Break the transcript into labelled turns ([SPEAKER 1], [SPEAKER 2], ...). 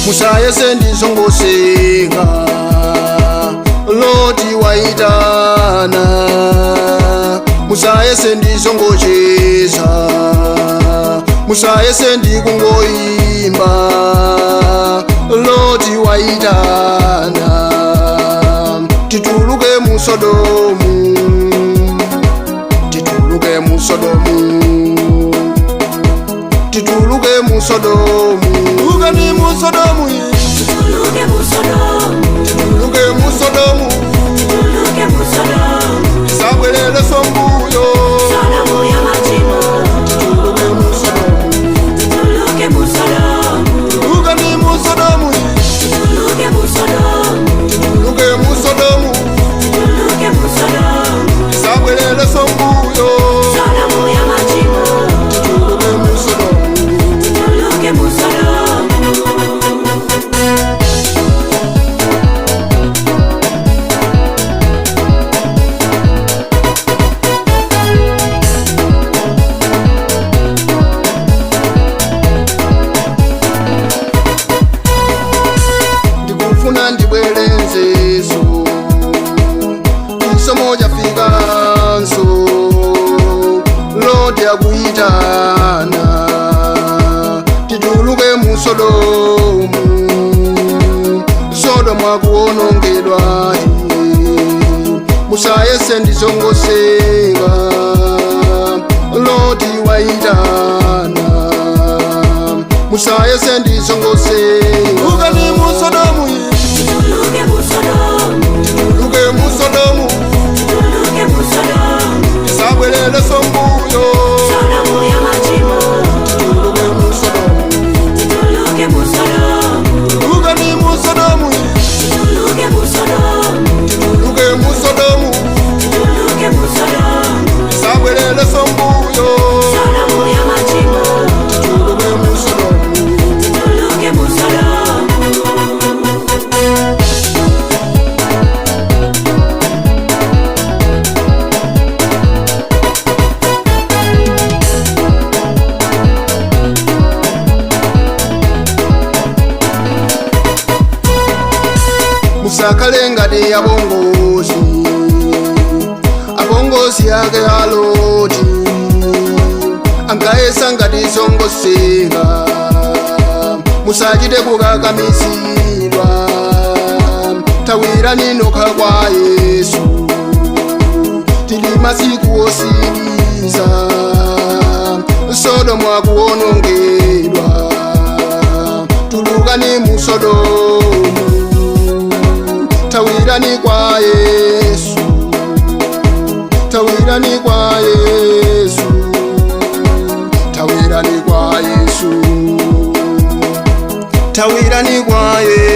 [SPEAKER 1] musayese ndizongoseka Loti waitana musayese ndizongocheza musayese ndikungoimba Loti waitana tituluke mu Sodomu tituluke mu Sodomu tituluke mu Sodomu ugani mu Sodomu
[SPEAKER 2] Tituluke mu Sodomu
[SPEAKER 1] tituluke mu Sodomu
[SPEAKER 2] Tituluke mu Sodomu
[SPEAKER 1] sabwelele sombuyo
[SPEAKER 2] Sodomu ya machimo
[SPEAKER 1] tituluke mu Sodomu
[SPEAKER 2] Tituluke mu Sodomu
[SPEAKER 1] ugani mu Sodomu
[SPEAKER 2] Tituluke mu Sodomu
[SPEAKER 1] tituluke mu Sodomu
[SPEAKER 2] Tituluke mu Sodomu
[SPEAKER 1] sabwelele sombuyo
[SPEAKER 2] Sodomu ya machimo
[SPEAKER 1] tituluke mu Sodomu
[SPEAKER 2] Tituluke mu Sodomu
[SPEAKER 1] ndikufuna ndibwelenzeso isomo jafikanso Loti akuitana tituluke mu Sodomu Sodomu akuwonongedwa musayese ndizongoseka Loti waitana musayese ndizongoseka ugani mu Sodomu
[SPEAKER 2] Tituluke mu Sodomu
[SPEAKER 1] tituluke mu Sodomu
[SPEAKER 2] Tituluke mu Sodomu
[SPEAKER 1] sabwelele sombuyo
[SPEAKER 2] Sodomu ya machimo
[SPEAKER 1] tituluke mu Sodomu
[SPEAKER 2] Tituluke mu Sodomu
[SPEAKER 1] ugani mu Sodomu
[SPEAKER 2] Tituluke mu Sodomu
[SPEAKER 1] tituluke mu Sodomu
[SPEAKER 2] Tituluke mu Sodomu
[SPEAKER 1] sabwelele sombuyo
[SPEAKER 2] Sodomu ya machimo
[SPEAKER 1] tituluke mu Sodomu
[SPEAKER 2] Tituluke mu Sodomu
[SPEAKER 1] musakalengade abongozi abongozi yake Loti angayesa ngati zongoseka musachite kukakamisidwa thawirani nokha kwa Yesu tili masiku osiriza Sodomu akuwonongedwa tulukani mu Sodomu thawirani kwa Yesu thawirani kwa Yesu thawirani kwa Yesu thawirani kwa Yesu